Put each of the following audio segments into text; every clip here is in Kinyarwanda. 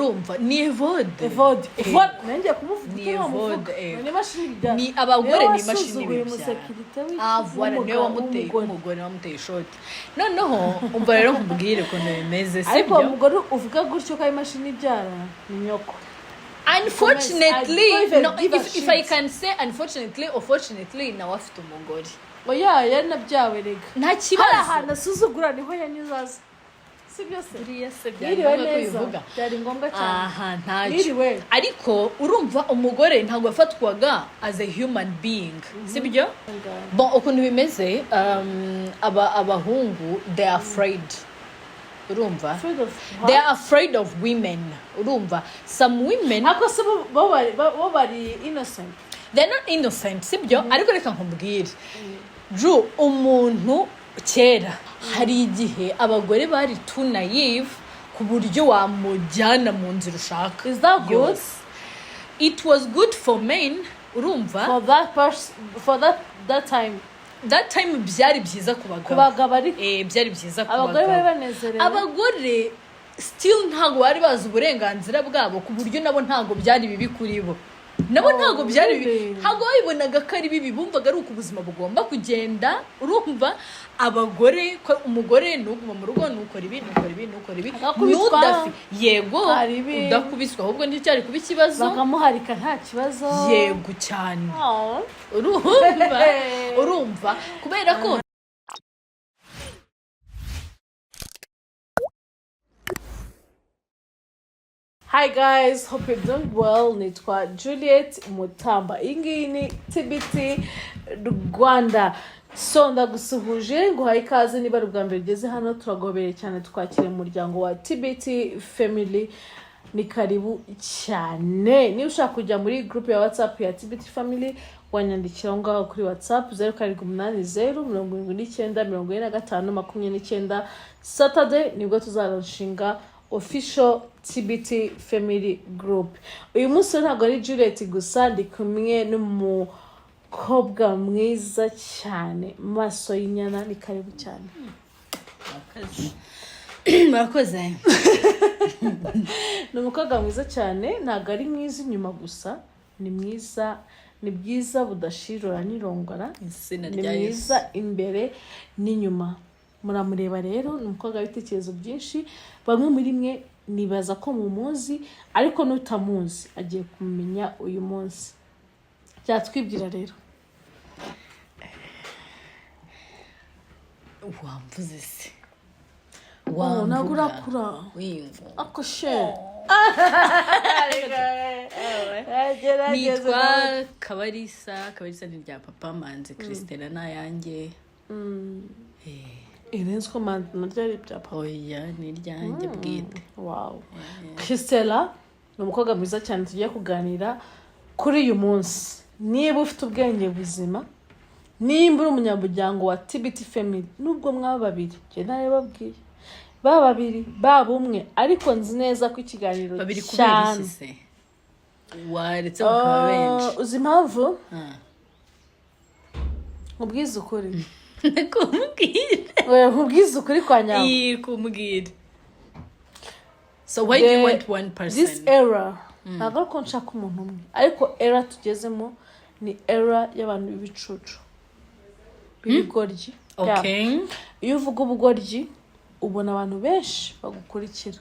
urumva ni evode nanjye kumuvuga ni mashini ni abagore ni mashini voilà niwe wamuteye umugore wamuteye shoti noneho umva rero nkubwire ko nemeze ariko umugore uvuga gutyo ko imashini ibyara ni nyoko. Unfortunately, no, if I can say unfortunately or fortunately, nawe afite umugore. Oya yanabyawe rega. Nta kibazo. Hari ahantu asuzugura niho yanyuzaza. Si byose. Buriya se byari kubivuga. Byari ngombwa cyane. Aha ntacyo. Ariko urumva umugore ntabwo afatwaga as a human being. Sibyo? Bon ukuntu bimeze abahungu they are afraid. Urumva? They are afraid of women. Urumva? Some women bo bari innocent. They're not innocent. Sibyo? Ariko reka nkubwire. Ju umuntu kera hari igihe abagore bari too naive ku buryo wamujyana mu nzira ushaka. Is that good? It was good for men. Urumva? For that time. That time byari byiza ku bagabo byari byiza ku abagore bari banezerewe. Abagore still ntago bari bazi uburenganzira bwabo ku buryo nabo ntago byari bibi kuri bo. Nabo ntago byari bibi. Ntago babibonaga ko ari bibi, bumvaga ari uko ubuzima bugomba kugenda. Urumva? Abagore ko umugore n'uguma mu rugo n'ukora ibi n'udafi yego udakubiswa ahubwo nticyari kuba ikibazo bakamuharika nta kibazo yego cyane. Urumva kubera ko Hi guys, hope you're doing well. Nitwa Juliet Mutamba. Ingi ni TBT Rwanda. So ndagusuhuje nguhaye ikaze niba rubwa mbere ugeze hano turagobere cyane twakire mu muryango wa TBT Family. Ni karibu cyane. Niba ushaka kujya muri group ya WhatsApp ya TBT Family wanyandikira ngaho kuri WhatsApp 0780794529 Saturday nibwo tuzarushinga official TBT Family Group. Uyu munsi ntabwo ari Juliet gusa ndi kumwe n'umukobwa mwiza cyane maso y'inyana ni karibu cyane. Murakoze. Ni umukobwa mwiza cyane ntabwo ari mwiza inyuma gusa ni mwiza ni byiza budashirura n'irongora ni mwiza imbere n'inyuma. Muramureba rero ni umukobwa w'ibitekerezo byinshi bamwe muri mwe nibaza ko mumuzi ariko n'utamuzi agiye kumenya uyu munsi. Cyatwibwira rero. Wamvuze se. Nagurakura. Wingo. Akoshe. Nitwa Kabarisa ni rya papa Manzi Christella nayanjye. Irensko mandyari bya papa. Oya ni ryanjye bwite. Wow. Christella ni umukobwa mwiza cyane tugiye kuganira kuri uyu munsi. Niba ufite ubwenge buzima, nimba uri umunyamuryango wa TBT Family, nubwo mwaba babiri, je nawe babwiye. Baba babiri, baba umwe, ariko nzi neza ko ikiganiro babiri kubera iki se? Waretse ukaba benshi. Uzi impamvu? Ubwiza ukuri. Kumbwira. Oya ubwiza ukuri kwa nyawo. Kumbwira. So why do you want one person? This era, ntabwo ko nshaka umuntu umwe. Ariko era tugezemo ni era y'abantu b'ibicucu. B'ibigoryi. Okay. Iyo uvuga ubugoryi ubona abantu benshi bagukurikira.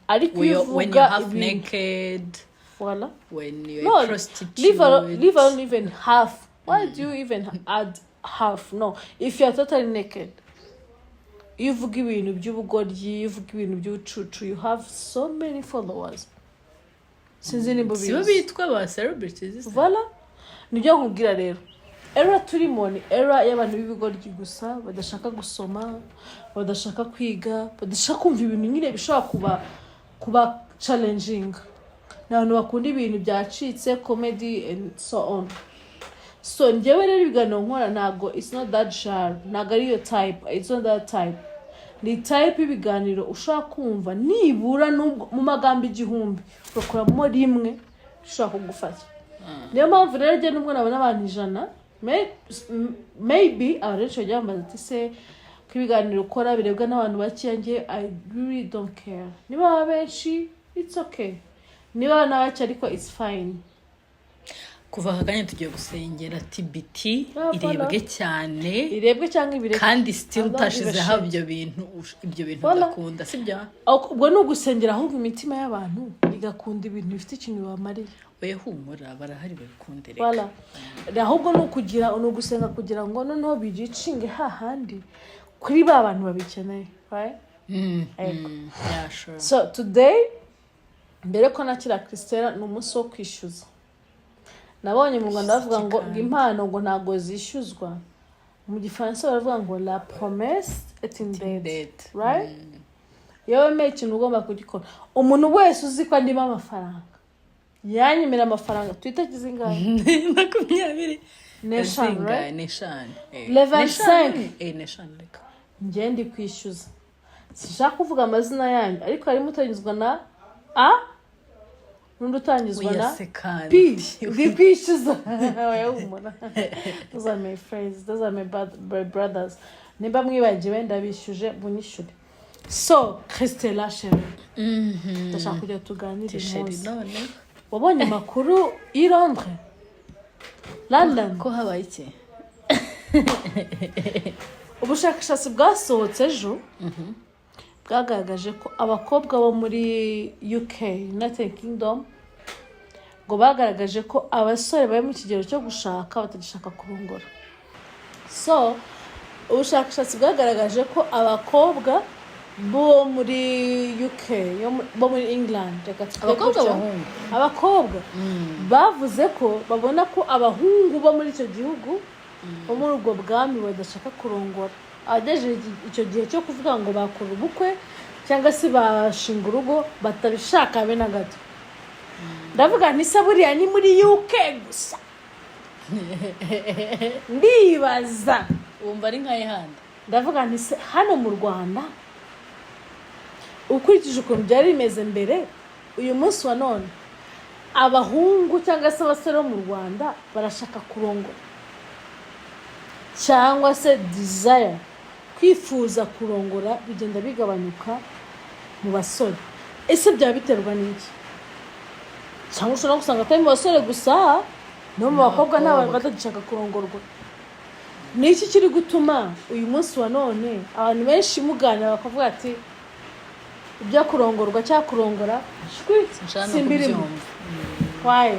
Ariko iyo when you're half naked, voilà. When you're a prostitute, leave alone even half. Why do you even add half? No, if you're totally naked, you uvuga ibintu by'ubugoryi, you uvuga ibintu by'ubucucu, you have so many followers. Sinzi nimba bizi. Sibo bitwa ba celebrities. Voilà. Nibyo nkubwira rero. Era turimo ni era y'abantu b'ibigoryi gusa badashaka gusoma, badashaka kwiga, badashaka kumva ibintu nyine bishobora kuba challenging. N'abantu bakunda ibintu byacitse comedy and so on. So njyewe rero ibiganiro nkora ntago it's not that sharp, ntago ari yo type, it's not that type. Ni type y'ibiganiro ushaka kumva nibura mu magambo 1000 ukuramo rimwe ushaka kugufata. Niyo mpamvu rero njye n'umwe nabona abantu 100 maybe abarenshi bajya bambaza ati se ko ibiganiro ukora birebwa n'abantu bakeya njye I really don't care. Niba baba benshi it's okay, niba baba bake ariko it's fine. kuva aka kanya tugiye gusengera TBT irebwe cyane, irebwe cyangwa ibireke kandi still utashizeho ibyo bintu udakunda, sibyo? Ubwo ni ugusengera ahubwo imitima y'abantu igakunda ibintu bifite ikintu bamariye. Oya humura, barahari babikunde reka. Ahubwo ni ugusenga kugira ngo noneho bigicinge hahandi kuri ba bantu babikeneye, right? Yeah, sure. So today mbere ko nakira Christella ni umunsi wo kwishyuza. Nabonye mu Rwanda bavuga ngo impano ngo ntago zishyuzwa, mu Gifaransa baravuga ngo la promesse est une dette, right? Yewe me ikintu ugomba kugikora. Umuntu wese uzi ko andimo amafaranga yanyemera amafaranga twita kizingahe 20 neshanu, right? Neshanu le 25 neshanu reka njye ndi kwishyuza. Sishaka kuvuga amazina yanyu ariko harimo utanyuzwa na a n'undi utanyuzwa na p. Ndi kwishyuza. Those are my friends, those are my brothers. Nimba mwibagiwe ndabishyuje bunyishyure. So Christella chérie, ndashaka kujya tuganira umunsi. Wabonye amakuru i Londres, London, ko habaye iki? Ubushakashatsi bwasohotse ejo bwagaragaje ko abakobwa bo muri UK, United Kingdom, ngo bagaragaje ko abasore bari mu kigero cyo gushaka batagishaka kurongora. So ubushakashatsi bwagaragaje ko abakobwa bo muri UK, bo muri England, abakobwa bavuze ko babona ko abahungu bo muri icyo gihugu bo muri ubwo bwami badashaka kurongora. Adeje icyo gihe cyo kuvuga ngo bakora ubukwe cyangwa se bashinga urugo batabishaka be na gato. Ndavuga nti se buriya ni muri UK gusa? Ndibaza wumva ari nkaye handi. Ndavuga nti se hano mu Rwanda ukurikije ukuntu byari bimeze mbere, uyu munsi wa none abahungu cyangwa se abasore bo mu Rwanda barashaka kurongora cyangwa se desire, kwifuza kurongora bigenda bigabanyuka mu basore. Ese byaba biterwa n'iki? Cyangwa ushobora gusanga atari mu basore gusa no mu bakobwa n'abantu batagishaka kurongorwa. Ni iki kiri gutuma uyu munsi wa none abantu benshi muganira bakavuga ati ibyo kurongorwa cyangwa kurongora simbirimo? Why?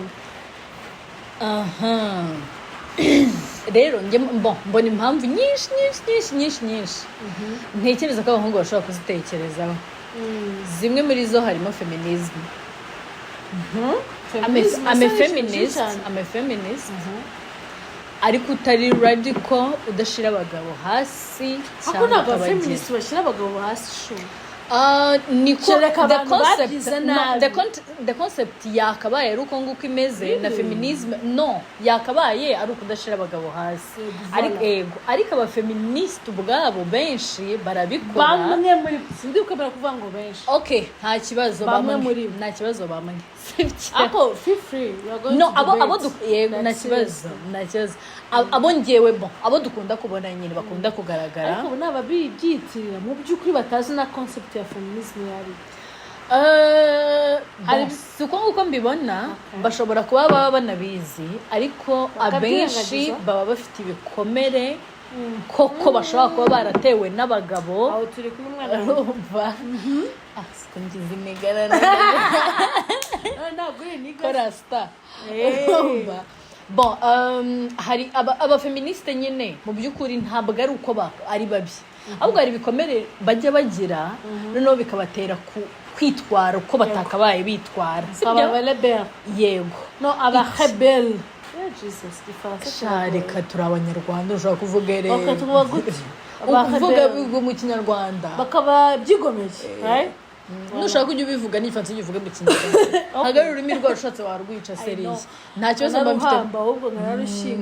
Rero njye mbona impamvu nyinshi ntekereza ko abahungu bashobora kuzitekerezaho. Zimwe muri zo harimo feminism. I'm a feminist. Ariko utari radical, udashira abagabo hasi cyangwa abafeminist bashira abagabo hasi shu. Niko the concept yakabaye ari uko nguko imeze na feminism no yakabaye ari ukudashira abagabo hasi. Ariko abafeminist ubwabo benshi barabikora. Bamwe muri sindi ukabara kuvuga ngo benshi. Okay, nta kibazo bamwe muri nta kibazo bamwe. Ako feel free, you are going no, to abo yego nta kibazo. Abo ngewe abo dukunda kubona nyine bakunda kugaragara. Ariko naba bibyitirira mu by'ukuri batazi na concept ya feminism yari. Suko nguko mbibona bashobora kuba baba banabizi ariko abenshi baba bafite ibikomere koko bashobora kuba baratewe n'abagabo. Aho turi kuri umwana urumva sikungize imigarara ntabwo ni korasta urumva. Hari abafeministe nyine mu by'ukuri ntabwo ari uko ari babi, ahubwo hari ibikomere bajya bagira noneho bikabatera kwitwara uko batakabaye bitwara. Yego no rebel. Reka turi abanyarwanda ushobora kuvuga rero bakatuvuga gute ukuvuga mu kinyarwanda bakaba byigomeye. nushaka kujya ubivuga n'ifansi uvuge mu kinyarwanda hagari ururimi rwarushatse warwica seriye. Nta kibazo mba mfite,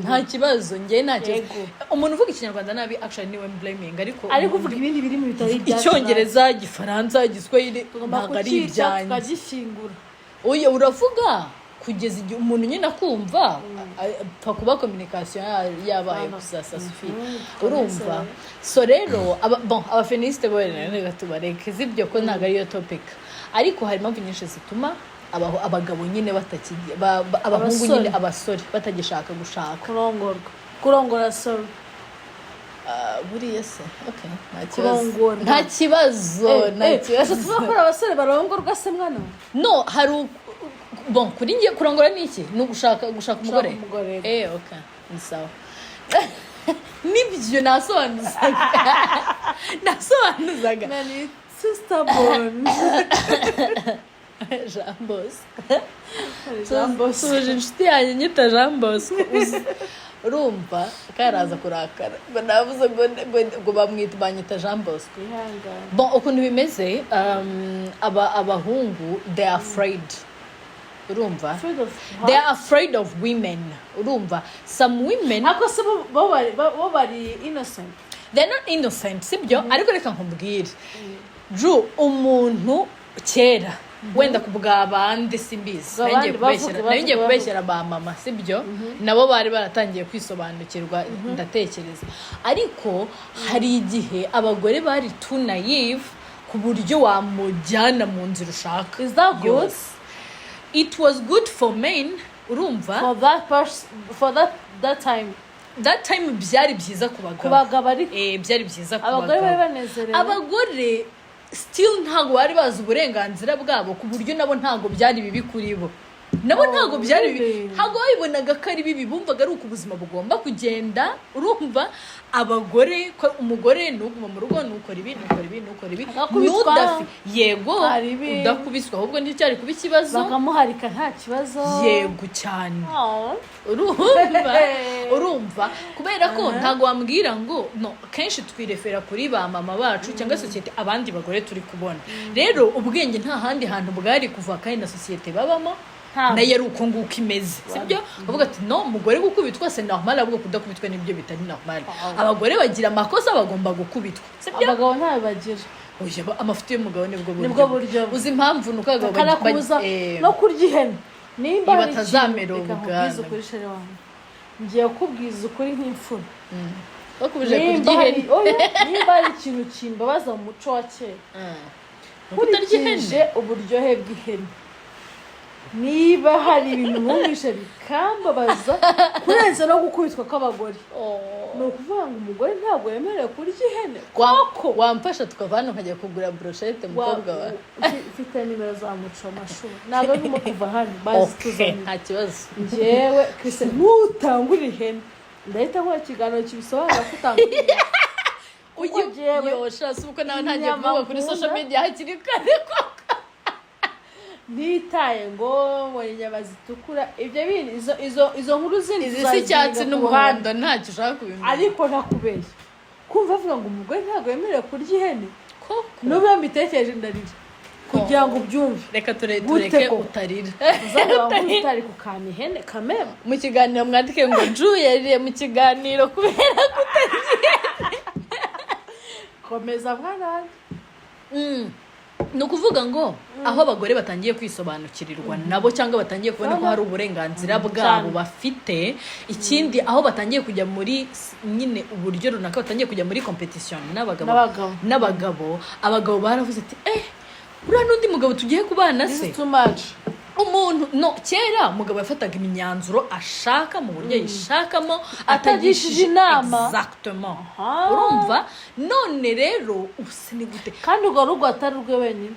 nta kibazo njye nta kibazo. Umuntu uvuga ikinyarwanda nabi actually niwe blaming, ariko uvuga ibindi birimo bitari ibyacu, icyongereza, igifaransa, igiswahili ntabwo ari ibyanjye. tukagishingura. Oya uravuga kugeza igihe umuntu nyine akumva apfa kuba communication yabaye gusa sasufi urumva. So rero abafeministe bo reka tubareke zibyo ko ntabwo ariyo topic, ariko hari impamvu nyinshi zituma abagabo nyine batakigiye abahungu nyine abasore batagishaka gushaka kurongora sorry buriya se okay nta kibazo tubakora abasore barongorwa se mwana no hari kuri njye kurongora ni iki ni gushaka umugore okay ni sawa nibyo nasobanuzaga mani sister born Jean Bosco inshuti yanjye nyita Jean Bosco urumva karaza kurakara navuze ngo bamwita banyita Jean Bosco. Ukuntu bimeze abahungu they are afraid urumva they are afraid of women urumva. Some women bo bari innocent, they're not innocent sibyo ariko reka nkubwire umuntu kera wenda kubwa abandi simbizi nagiye kubeshyera ba mama sibyo nabo bari baratangiye kwisobanukirwa ndatekereza, ariko hari igihe abagore bari too naive ku buryo wamujyana mu nzira ushaka. Is that good? It was good for men urumva for that time byari byiza ku bagabo byari byiza ku abagore bari banezerewe. Abagore still ntago bari bazi uburenganzira bwabo ku buryo nabo ntago byari bibi kuri bo, nabo ntago byari ntago babibonaga ko ari bibi, bumvaga ari uko ubuzima bugomba kugenda urumva. Abagore ko umugore nuguma mu rugo nukora ibi nudafi yego udakubiswa ahubwo nticyari kuba ikibazo bakamuharika nta kibazo yego cyane urumva kubera ko ntago wambwira ngo no kenshi twirefera kuri ba mama bacu cyangwa societe abandi bagore turi kubona. Rero ubwenge nta handi hantu bwari kuva kandi na societe babamo nayo ari uko nguko imeze sibyo bavuga ati no umugore gukubitwa c'est normal ahubwo kudakubitwa nibyo bitari normal. Abagore bagira amakosa bagomba gukubitwa sibyo, abagabo ntayo bagira. Amafuti y'umugabo nibwo buryo uzi impamvu nuko abagabo no kurya ihene nimba batazameroga kuri shere wanjye ngiye kubwiza ukuri nk'imfura bakubije kurya ihene nimba ari ikintu kimbabaza mu muco wa kera kurya uburyohe bw'ihene. Niba hari ibintu bumvishe bikambabaza kurenza no gukubitwa kw'abagore ni ukuvuga ngo umugore ntabwo yemerewe kurya ihene koko wamfasha tukavana ukajya kugura brochette umukobwa wawe ufite nimero za muco amashuri ntabwo arimo kuva hano bazi tuzanye nta kibazo. njyewe Chris ntutangura ihene ndahita nkora ikiganiro kibisobanura ko utangura ihene ushaka uko nawe ntangiye kuvuga kuri social media hakiri kare koko nitaye ngo inyama zitukura ibyo bintu izo nkuru zindi iz'icyatsi n'umuhondo ntacyo ushaka kubimenya, ariko nakubeshya kumva avuga ngo umugore ntabwo yemerewe kurya ihene n'ubwo mbitekereje ndarira kugira ngo ubyumve. Reka tureke utarira uzaba utari kukana ihene kamera mu kiganiro mwandike ngo yariye mu kiganiro kubera kutagira komeza mwana ni ukuvuga ngo aho abagore batangiye kwisobanukirirwa nabo cyangwa batangiye kubona ko hari uburenganzira bwabo bafite. Ikindi aho batangiye kujya muri nyine uburyo runaka batangiye kujya muri competition n'abagabo abagabo baravuze ati uriya n'undi mugabo tugiye kubana se umuntu no kera umugabo yafataga imyanzuro ashaka mu buryo yishakamo atagishije inama exactement urumva. None rero ubuse ni gute kandi urwo rugo atari urwe wenyine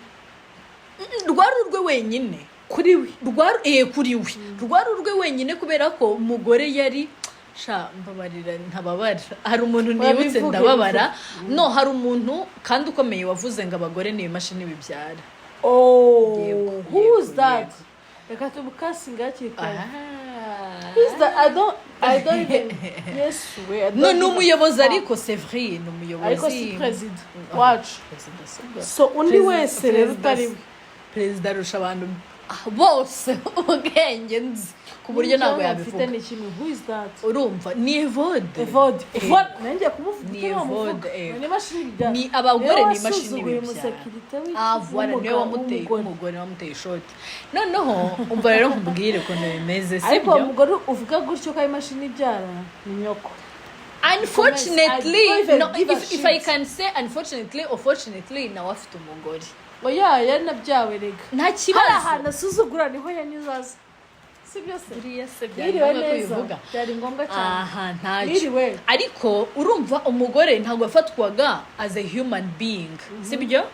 rwari urwe wenyine kuri we rwari urwe wenyine kubera ko umugore yari mbabarira ntababara hari umuntu nibutse ndababara no hari umuntu kandi ukomeye wavuze ngo abagore ni imashini bibyara. Who's that? Reka tumukasinga cyitwa Who's that? I don't even yes we no n'umuyobozi ariko c'est vrai n'umuyobozi ariko si president wacu so undi wese rero utari president arusha abantu bose ubwenge nzi ku buryo ntabwo yabivuga ni kimwe. Who is that? urumva ni Evode nanjye kumuvuga ni Evode ni Mashini bya ni Abagore ni Mashini bibyara voilà niwe wamuteye umugore wamuteye ishoti noneho umva rero nkubwire ko bimeze ariko umugore uvuga gutyo ko ari Mashini ibyara ni nyoko. Unfortunately, no, if I can say unfortunately or fortunately, nawe afite umugore. Oya yanabyawe rega. Nta kibazo. Hari ahantu asuzugura niho yanyuzaza. Si byose. Buriya se byari ngombwa kubivuga. Byari ngombwa cyane. Aha ntacyo. Ariko urumva umugore ntabwo yafatwaga as a human being. Sibyo?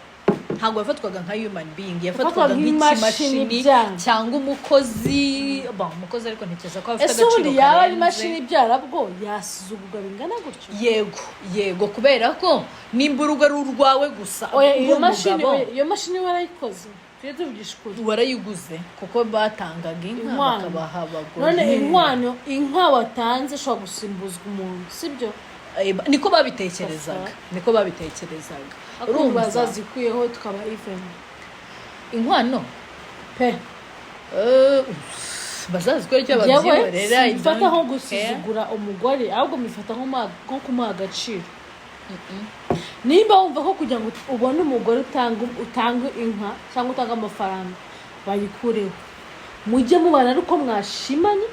Ntabwo yafatwaga nka human being, yafatwaga nk'ikimashini cyangwa umukozi. Umukozi ariko ntekereza ko afite agaciro karenze. Yaba ari Mashini ibyara bwo yasuzugurwa bingana gutyo. Yego kubera ko nimba urugo ari urwawe gusa. Iyo Mashini warayikoze. Tujye tuvugisha ukuri. Warayiguze kuko batangaga inka bakabaha Abagore. None inka watanze ishobora gusimbuzwa umuntu, sibyo? Niko babitekerezaga. Urumva zazikuyeho tukaba even. Inkwano pe bazazikora icyo babyiborera ifata nko gusuzugura umugore ahubwo mifata nko kumuha agaciro. Nimba wumva ko kugira ngo ubone umugore utanga inka cyangwa utanga amafaranga bayikureho mujye mubana ariko mwashimanye.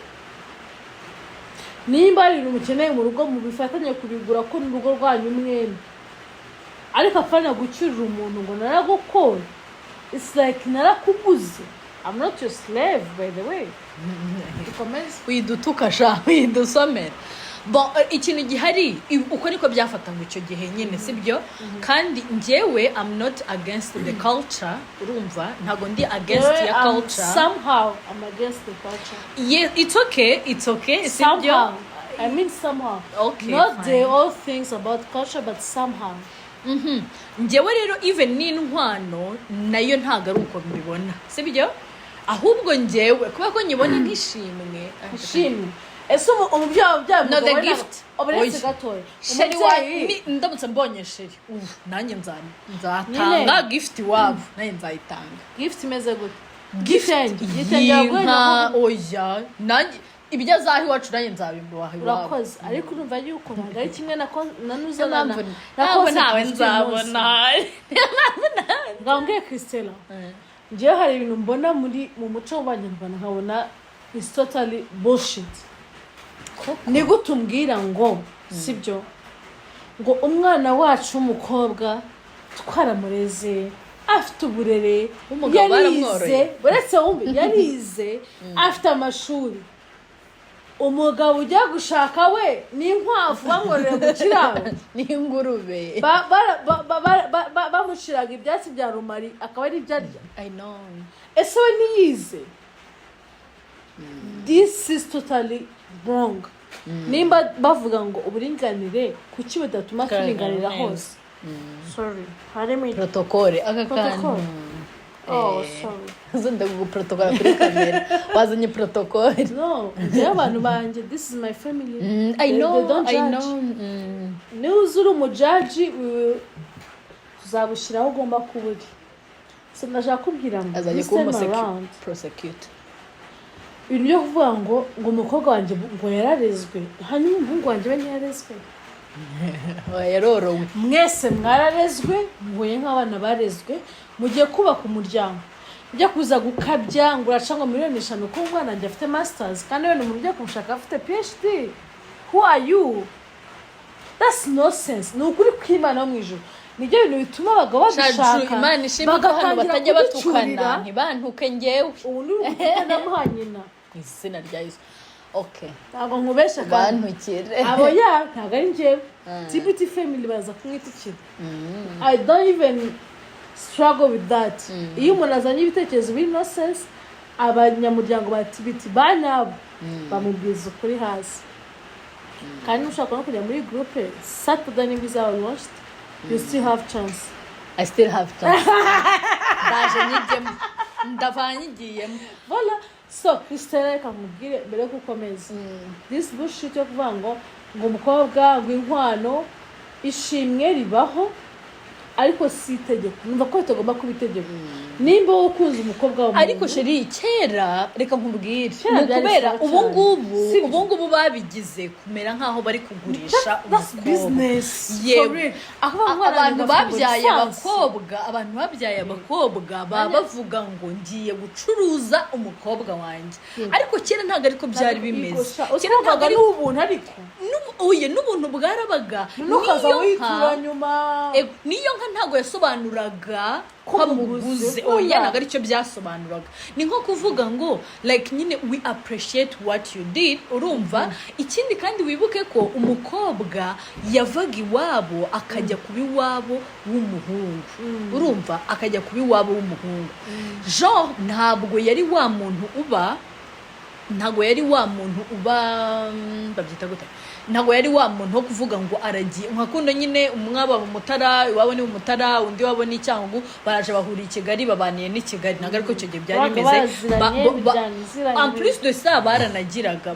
Nimba ari ibintu mukeneye mu rugo mubifatanye kubigura ko n'urugo rwanyu mwembi ariko afana gucyurira umuntu ngo naragukora. It's like narakubuze. I'm not your slave by the way. Widutuka sha widusomera. Ikintu gihari uko niko byafatanga icyo gihe nyine sibyo kandi njyewe I'm not against the culture urumva ntago ndi against ya culture. Somehow I'm against the culture. Yeah, it's okay somehow. I mean somehow. Okay, not fine. All things about culture but somehow. Njyewe rero even n'inkwano nayo ntago ari uko mbibona sibyo ahubwo njyewe kuba ko nyibona nk'ishimwe ese umubyawe no the gift oberetse gatoya sheri wa ndamutse mbonye sheri nanjye nzatanga gift wabo nanjye nzayitanga. Gift imeze gute? Gift y'inka oya nanjye ibyo azahi wacu nanjye nzabimbuha iwabo. Urakoze ariko urumva yuko ntabwo ari kimwe na nuzana ntabwo nawe nzabona ngambwe Christella. Njyewe hari ibintu mbona mu muco w'Abanyarwanda nkabona is totally bullshit. Ni gutumbwira ngo sibyo ngo umwana wacu w'umukobwa twaramureze afite uburere yarize uretse wumve yarize afite amashuri umugabo ujya gushaka we ni inkwavu bamworera mu kiraro ni ingurube bamushiraga ibyatsi bya rumari akaba ari ibyo arya. I know. Ese we niyize. This is totally wrong. Nimba bavuga ngo uburinganire kuki badatuma turinganira hose. Sorry harimo protocole protocole. Oh sorry zunda go protocole kuri kamera wazanye protocole. No abantu banje this is my family. I know Nuzuru umujaji tuzabushiraho ugomba kuburi. So ndashaka kubwira ngo azanye ko prosecute ibintu byo kuvuga ngo umukobwa wanjye ngo yararezwe hanyuma umuhungu wanjye we ntiyarezwe. Yarorowe mwese mwararezwe mvuye nk'abana barezwe mugiye kubaka umuryango ujya kuza gukabya ngo uracanga miliyoni 5 ko umwana wanjye afite masters kandi we n'umuntu ujya kumushaka afite PhD. Who are you? That's nonsense. Nukuri kw'Imana yo mwijuru nijye bintu bituma abagabo babishaka Imana ishimwe ko hano batajya batukana ntibantuke njyewe ubu ndi gukunda muhanyina izina rya Yesu. Okay ntabwo nkubesha bantukire abo ntabwo ari njyewe TBT family baza kumwitukira. I don't even struggle with that. Iyo umuntu azanye ibitekerezo biri nonsense abanyamuryango ba TBT banyabo bamubwiza ukuri hasi kandi ushaka no kujya muri groupe Saturday niba izaba launched you still have chance. I still have chance. Ndaje nigemo ndavanyigiyemo voilà. So Christella kamubwire mbere yo gukomeza this bullshit yo kuvuga ngo umukobwa gw'inkwano ishimwe ribaho ariko si itegeko numva ko bitagomba kuba itegeko nimba ukunze umukobwa w'umuntu ariko sheri kera reka nkubwire kubera ubu ngubu babigize kumera nkaho bari kugurisha umukobwa abantu babyaye abakobwa baba bavuga ngo ngiye gucuruza umukobwa wanjye ariko kera ntabwo ariko byari bimeze kera ntabwo ari ubuntu ariko n'ubuntu bwarabaga niyo nka ntabwo yasobanuraga ko muguze ntabwo aricyo byasobanuraga ni nko kuvuga ngo like nyine we appreciate what you did urumva ikindi kandi wibuke ko umukobwa yavaga iwabo akajya kuba iwabo w'umuhungu urumva akajya kuba iwabo w'umuhungu Jean ntabwo yari wa muntu uba babyita gute ntabwo yari wa muntu wo kuvuga ngo aragiye nkakunda nyine umwaba mu Mutara iwabo ni mu Mutara undi wabo ni Cyangugu baraje bahuriye i Kigali babaniye n'i Kigali ntabwo ariko icyo gihe byari bimeze en plus de ça baranagiraga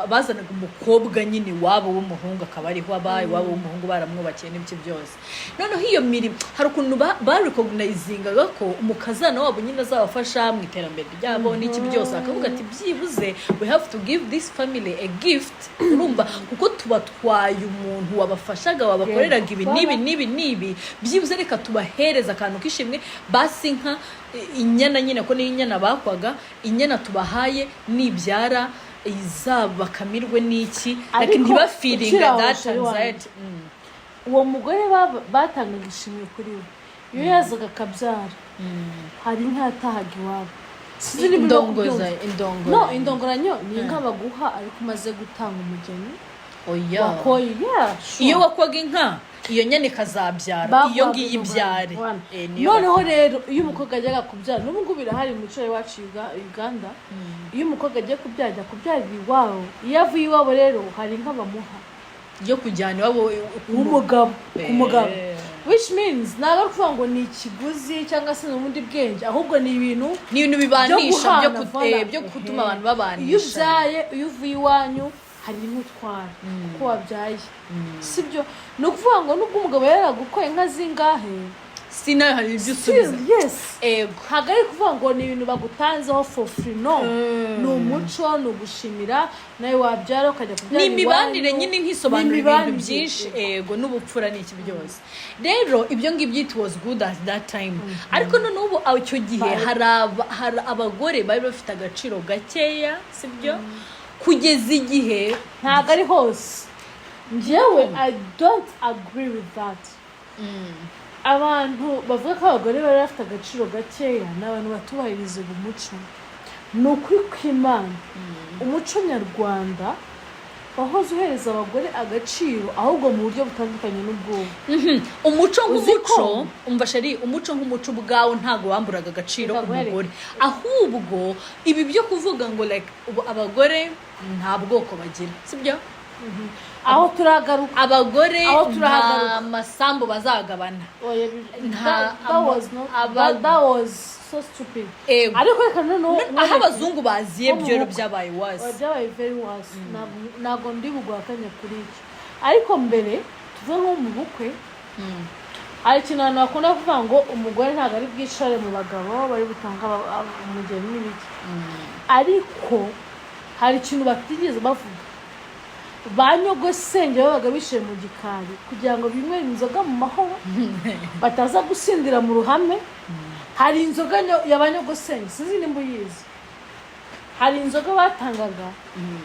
bazanaga umukobwa nyine wabo w'umuhungu akaba ariho abaye wabo w'umuhungu baramwubakiye n'ibiki byose noneho iyo mirimo hari ukuntu barecognizingaga ko umukazana wabo nyine azabafasha mu iterambere ryabo n'iki byose akavuga ati byibuze we have to give this family a gift urumva kuko tubatwaye umuntu wabafashaga wabakoreraga ibi nibi byibuze reka tubahereza akantu kishimwe basi nka inyana nyine ko ni inyana bakwaga inyana tubahaye nibyara izabakamirwe n'iki like ntibafiringa that anxiety uwo mugore batangaga ishimwe kuri we iyo yazaga akabyara hari nk'atahaga iwabo indongoranyo ni inka baguha ariko umaze gutanga umugeni iyo wakwaga inka iyo nyane ikazabyara iyo ngiyo ibyare noneho rero iyo umukobwa ajyaga kubyara n'ubu ngubu birahari mu muco wacu Uganda iyo umukobwa agiye kubyara ajya kubyarira iwabo iyo avuye iwabo rero hari inka bamuha yo kujyana iwabo ku mugabo which means ntabwo ari ukuvuga ngo ni ikiguzi cyangwa se n'ubundi bwenge ahubwo ni ibintu bibanisha byo gutuma abantu babanisha iyo uvuye iwanyu hari n'utwara kuko wabyaye sibyo ni ukuvuga ngo nubwo umugabo yaragukoye inka zingahe sinayo hari ibyo usubiza ntabwo ari kuvuga ngo ni ibintu bagutanzeho for free no ni umuco ni ugushimira nawe wabyara ukajya kubyara ni imibanire nyine nk'isobanura ibintu byinshi n'ubupfura n'iki byose rero ibyo ngibyo it was good at that time ariko noneho ubu icyo gihe hari abagore bari bafite agaciro gakeya sibyo kugeza igihe ntabwo ari hose njyewe I don't agree with that abantu bavuga ko abagore bari bafite agaciro gakeya ni abantu batubahiriza umuco ni ukuri kw'Imana umuco nyarwanda wahoze uhereza abagore agaciro ahubwo mu buryo butandukanye n'ubwubu umuco nk'umuco umva sheri umuco nk'umuco ubwawo ntabwo wamburaga agaciro umugore ahubwo ibi byo kuvuga ngo like abagore nta bwoko bagira sibyo aho turagaruka abagore nta masambu bazagabana that was so stupid ariko reka noneho aho abazungu baziye byoro byabaye byabaye very worse ntabwo ndi bugwakanye kuri icyo ariko mbere tuve nko mu bukwe hari ikintu abantu bakunda kuvuga ngo umugore ntabwo ari bwicare mu bagabo bari butanga umugeni n'ibiki ariko hari ikintu batigeze bavuga ba nyogosenge babaga bishiye mu gikari kugira ngo binywere inzoga mu mahoro bataza gusindira mu ruhame hari inzoga y'abanyogosenge sinzi nimba uyizi hari inzoga batangaga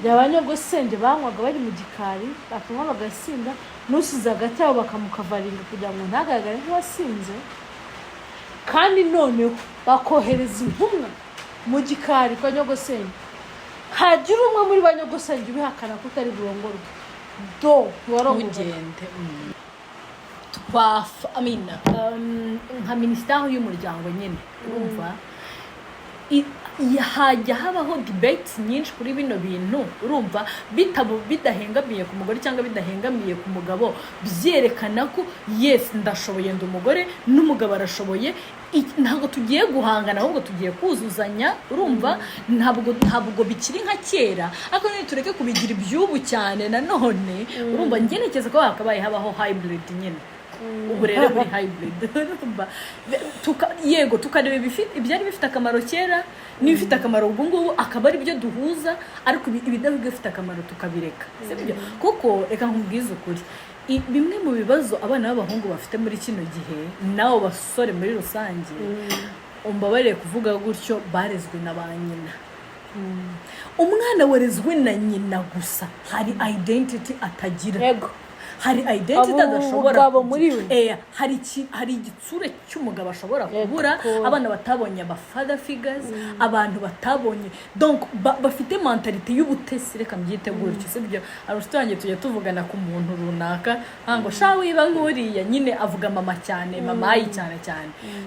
y'abanyogosenge banywaga bari mu gikari bakanywa bagasinda n'usize hagati yabo bakamukavaringa kugira ngo ntagaragare nk'uwasinze kandi noneho bakohereza intumwa mu gikari kwa nyogosenge hagira umwe muri ba nyogosenge ubihakana ko utari burongorwe ugende nka minisiteri y'umuryango nyine urumva hajya habaho debates nyinshi kuri bino bintu urumva bidahengamiye ku mugore cyangwa bidahengamiye ku mugabo byerekana ko yes ndashoboye ndi umugore n'umugabo arashoboye ntabwo tugiye guhangana ahubwo tugiye kuzuzanya urumva ntabwo bikiri nka kera ariko tureke kubigira iby'ubu cyane nanone urumva ngerekeza ko hakabaye habaho hybrid nyine uburere buri hybrid yego tukareba ibyari bifite akamaro kera n'ibifite akamaro ubu ngubu akaba ari byo duhuza ariko ibidafite bifite akamaro tukabireka sibyo kuko reka nkubwize ukuri bimwe mu bibazo abana b'abahungu bafite muri kino gihe nabo basore muri rusange umbabarire kuvuga gutyo barezwe na ba nyina umwana warezwe na nyina gusa hari identity atagira yego hari identity adashobora muri we hari igitsure cy'umugabo ashobora kubura abana batabonye aba father figures abantu batabonye donc bafite mentality y'ubutesi reka mbyite gutyo sibyo arushange tujye tuvugana ku muntu runaka ngo shawe iba nkuriya nyine avuga mama cyane mamayi cyane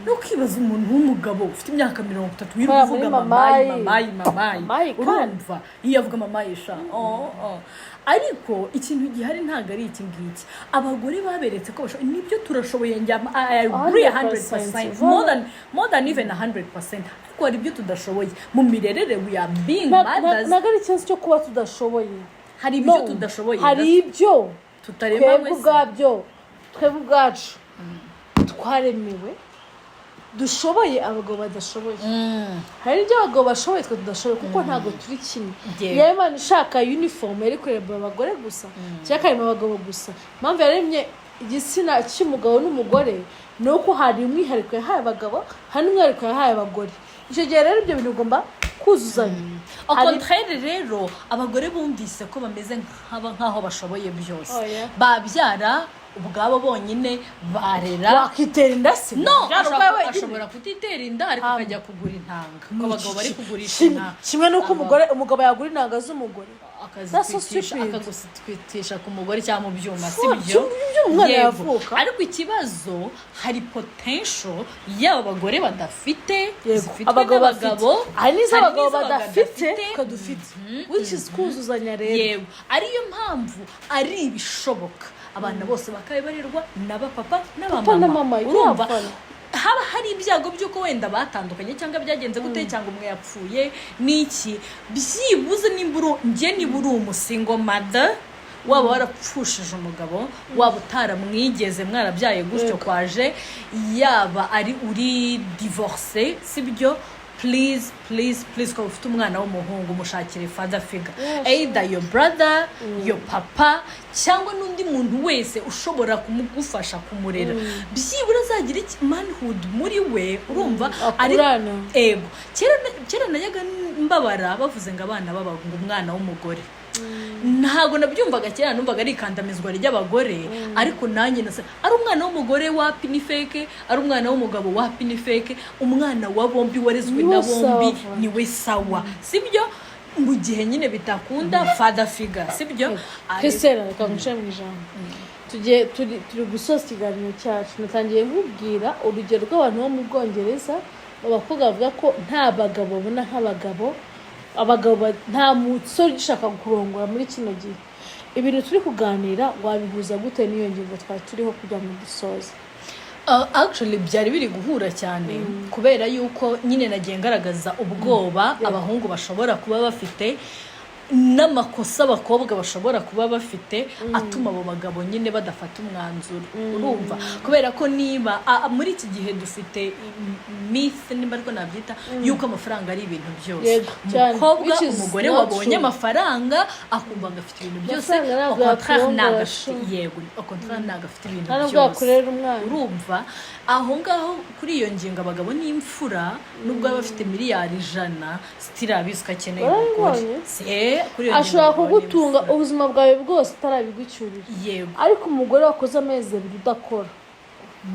no kwibaza umuntu w'umugabo ufite imyaka 30 yiruvuga mamayi urumva yiyavuga mamayi sha ariko ikintu gihari ntago ari iki ngiki abagore baberetse ko nibyo turashoboye I agree 100% more than even 100% ariko hari ibyo tudashoboye mu mirerere we are being mothers ntago ari ikintu cyo kuba tudashoboye hari ibyo tudashoboye hari ibyo tutarema twebwe ubwacu twaremewe dushoboye abagabo badashoboye hari ibyo abagabo bashoboye twe tudashoboye kuko ntago turi kimwe yewe Imana ishaka uniform yari kureba abagore gusa cyangwa karema abagabo gusa mpamvu yaremye igitsina cy'umugabo n'umugore nuko hari umwihariko yahaye abagabo hari umwihariko yahaye abagore icyo gihe rero ibyo bintu ugomba kuzuzanya au contraire rero abagore bumvise ko bameze nk'aho bashoboye byose babyara ubwabo bonyine barera wakitera inda se no ashobora kutitera inda ariko akajya kugura intanga ko abagabo bari kugurisha intanga kimwe nuko umugabo yagura intanga z'umugore akazitwitisha ku mugore cyangwa mu byuma sibyo ariko ikibazo hari potential y'abagore badafite abagabo hari n'iz'abagabo badafite ko dufite which is kuzuzanya rero yego ariyo mpamvu ari ibishoboka abana bose bakabibarirwa n'abapapa n'abamama urumva haba hari ibyago by'uko wenda batandukanye cyangwa byagenze gute cyangwa umwe yapfuye n'iki byibuze niba uri umusingo mother waba warapfushije umugabo waba utaramwigeze mwarabyaye gutyo kwaje yaba ari uri divorce sibyo please ko ufite umwana w'umuhungu mushakire father figure either your brother your papa cyangwa n'undi muntu wese ushobora kumugufasha kumurera byibura azagira manhood muri we urumva ari ego kera nayaga mbabara bavuze ngo abana b'abahungu umwana w'umugore ntago nabyumvaga kera numvaga ari ikandamizwa ry'abagore ariko nanjye ari umwana w'umugore wapi ni fake ari umwana w'umugabo wapi ni fake umwana wa bombi warezwe na bombi niwe sawa sibyo mu gihe nyine bitakunda father figure sibyo Christelle reka mushe mu ijambo turi gusoza ikiganiro cyacu natangiye nkubwira urugero rw'abantu bo mu Bwongereza abakobwa bavuga ko nta bagabo bona nk'abagabo nta musore ushaka kurongora muri kino gihe ibintu turi kuganira wabihuza gute n'iyo ngingo twari turiho kujya mu dusoza actually byari biri guhura cyane kubera yuko nyine nagiye ngaragaza ubwoba abahungu bashobora kuba bafite n'amakosa abakobwa bashobora kuba bafite atuma abo bagabo nyine badafata umwanzuro urumva kubera ko niba muri iki gihe dufite myth nimba ariko nabyita yuko amafaranga ari ibintu byose umukobwa umugore wabonye amafaranga akumva ngo afite ibintu byose au contraire nagafite ibintu byose urumva aho ngaho kuri iyo ngingo abagabo n'imfura nubwo baba bafite miliyari 100 still abiswe akeneye umugore ashobora kugutunga ubuzima bwawe bwose utarabigucyurira yego ariko umugore wakoze amezi 2 udakora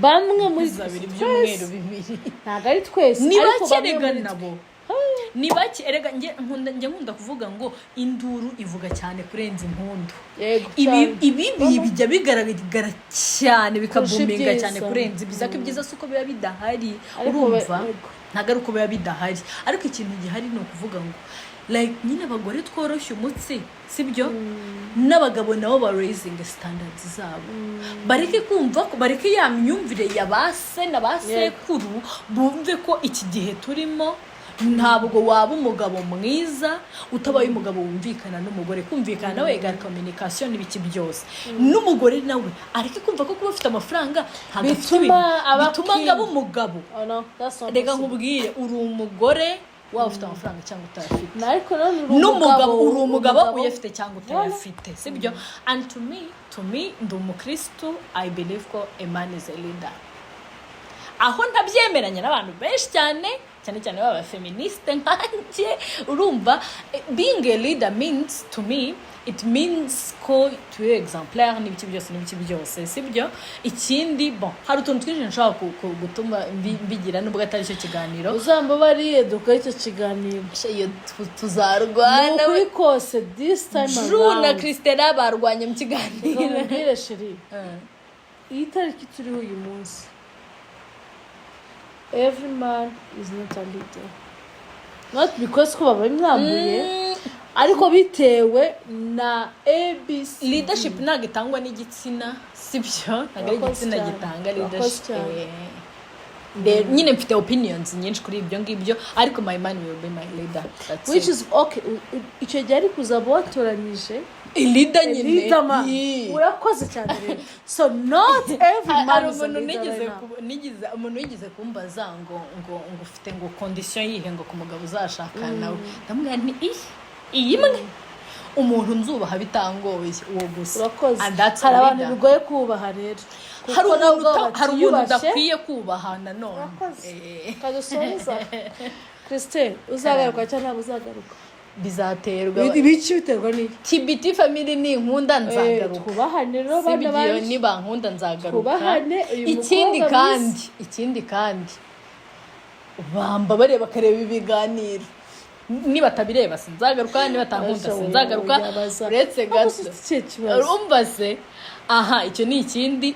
bamwe muri 2 byumweru 2 ntago ari twese ariko bamwe nabo nibaki erega njye nkunda kuvuga ngo induru ivuga cyane kurenza impundu ibi bijya bigaragara cyane bikabuminga cyane kurenza ibyiza ko ibyiza suko biba bidahari urumva ntago ari uko biba bidahari ariko ikintu gihari ni ukuvuga ngo like nyine abagore tworoshye umutsi sibyo n'abagabo nabo ba raising standards zabo bareke kumva ko bareke ya myumvire ya base na basekuru bumve ko iki gihe turimo ntabwo waba umugabo mwiza utabaye umugabo wumvikana n'umugore. Kumvikana nawe egara communication n'ibiki byose. N'umugore nawe ariko kumva ko kuba ufite amafaranga bituma ngaba umugabo. Rega nkubwire uri umugore waba ufite amafaranga cyangwa utayafite. N'umugabo uri umugabo uyafite cyangwa utayafite, sibyo? And to me ndi umukristo, I believe ko a man is a leader. Aho ntabyemeranya n'abantu benshi cyane baba feministe nkanjye. Urumva being a leader means to me, it means ko tu es exemplaire n'ibiki byose, sibyo? Ikindi hari utuntu twinshi nshaka gutuma mbigira nubwo atari cyo kiganiro. Uzamba bariye duka icyo kiganiro iyo tuzarwana kuri kose this time around. Drew na Christella barwanye mu kiganiro. Mbere sheri iyi tariki turiho uyu munsi, every man is not a leader, not because ko baba mwambuye ariko bitewe na ABC. Leadership ntabwo itangwa n'igitsina, sibyo? Ntabwo ari igitsina gitanga leadership. Nyine mfite opinions nyinshi kuri ibyo ngibyo, ariko my man will be my leader. That's which is okay. Icyo gihe ari kuzaba watoranyije leader nyine. Urakoze cyane rero. So not every man is a leader. Umuntu yigeze kumbaza ngo ufite ngo condition yihe ngo ku mugabo uzashaka nawe. Ndamubwira nti iyimwe umuntu nzubaha bitangoye uwo gusa. Urakoze. Hari abantu bigoye kubaha rero. Hari umuntu udakwiye kubaha nanone. Kadusoza Christelle, uzagaruka cyangwa uzagaruka? Bizaterwa. Ibiki biterwa ni TBT family ni nkunda nzagaruka. Kubahane rero bana baje. Ni bankunda nzagaruka. Kubahane ikindi kandi bamba bareba kareba ibiganiro. Niba tabireba sinzagaruka, niba tankunda sinzagaruka. Uretse gato. Urumva se? Aha, icyo ni ikindi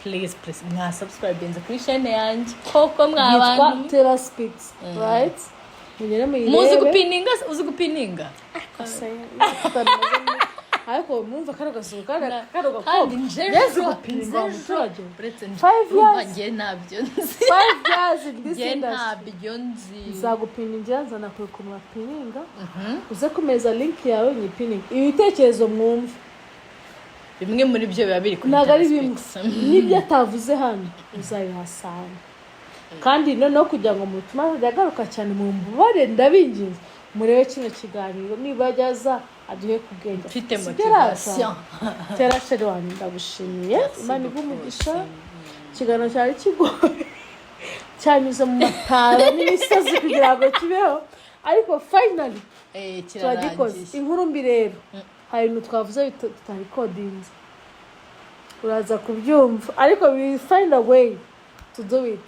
please mwa subscribe kuri channel yanjye koko mwabantu Tera Speaks, right? Muzi gupininga ariko mwumva karagasoka kandi nje gupininga umuturage 5 years nabyo 5 years this industry nabyo nzi nzagupininga nzana kwe kumapininga uze kumeza link yawe nyipininga ibitekerezo mwumva bimwe muri byo biba biri kuri n'ibyo atavuze hano uzabihasanga. Kandi no kugira ngo mutuma yagaruka cyane mu mbare ndabinginze murebe kino kiganiro niba jaza aduhe kubwenge mfite motivation. Tera sheri wani ndagushimiye, Imana igumugisha. Kiganiro cyari kigoye cyanyuze mu matara n'imisozi kugira ngo kibeho, ariko finally kiragikoze. Inkuru mbi rero hari ibintu twavuze tutarikodinze uraza kubyumva, ariko we find a way to do it.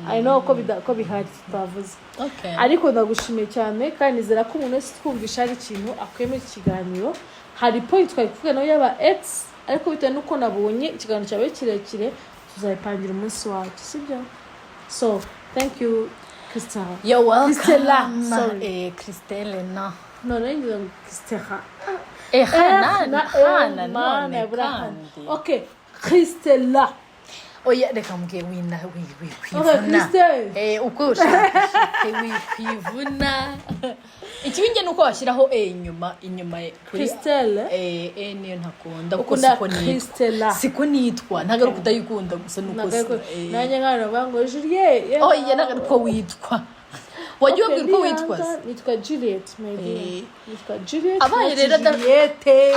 I know ko bihari tutavuze. Ariko ndagushimiye cyane kandi nizera ko umuntu wese twumvisha ari ikintu akwemera ikiganiro. Hari point twari nayo yaba X, ariko bitewe nuko nabonye ikiganiro cyawe kirekire tuzayipangira umunsi wacu, sibyo? So thank you Christelle. You're welcome. Christella, sorry. Christelle no Christella. Okay, Christella. Oya reka mbwiye wina wikwivuna. Uko ushaka wikwivuna. Ikibinge nuko washyiraho inyuma Christelle. Niyo ntakunda kuko siko nitwa ntago kutayikunda gusa nuko nanjye nkana bango Juliet. Oya nagaruko witwa wajya ubwira ko witwa nitwa Juliet maybe. Nitwa Juliet. Abaye rero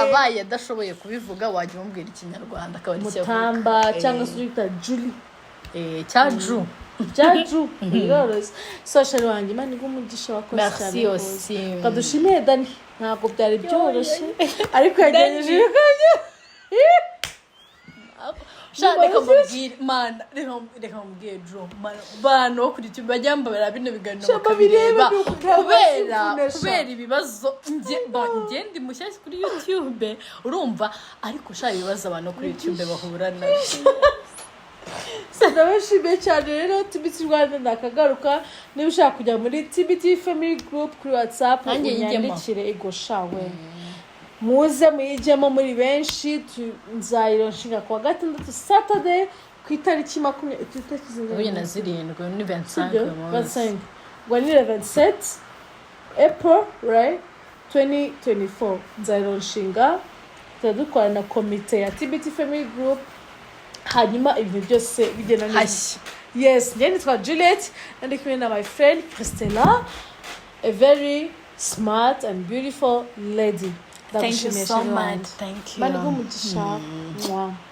abaye adashoboye kubivuga wajya umbwira ikinyarwanda akaba ari cyo Mutamba cyangwa se wita Julie. Cyaju biroroshye. Social wanjye Imana igumugisha wakoze cyane rwose. Kadushimiye Dani, ntabwo byari byoroshye ariko yagejeje ibikoje. Reka mubwire mana reka mubwire Drew bano wo kuri YouTube bajya mbabara bino biganiro bakabireba kubera ibibazo ngende mushyashya kuri YouTube urumva, ariko ushaka ibibazo abantu kuri YouTube bahura nabyo. Ndabashimiye cyane rero TBT Rwanda nakagaruka. Niba ushaka kujya muri TBT family group kuri WhatsApp unyandikire igoshawe muze muyijemo muri benshi. Nzayironshinga kwa gatandatu Saturday ku itariki 27 ni 25 ngo ni 27 April right 2024 nzaronshinga tuzadukora na komite ya TBT family group hanyuma ibintu byose bigenda neza. Yes, njye nitwa Juliet and kumwe na my friend Christella, a very smart and beautiful lady. Thank you so much. Thank you. Bani umugisha.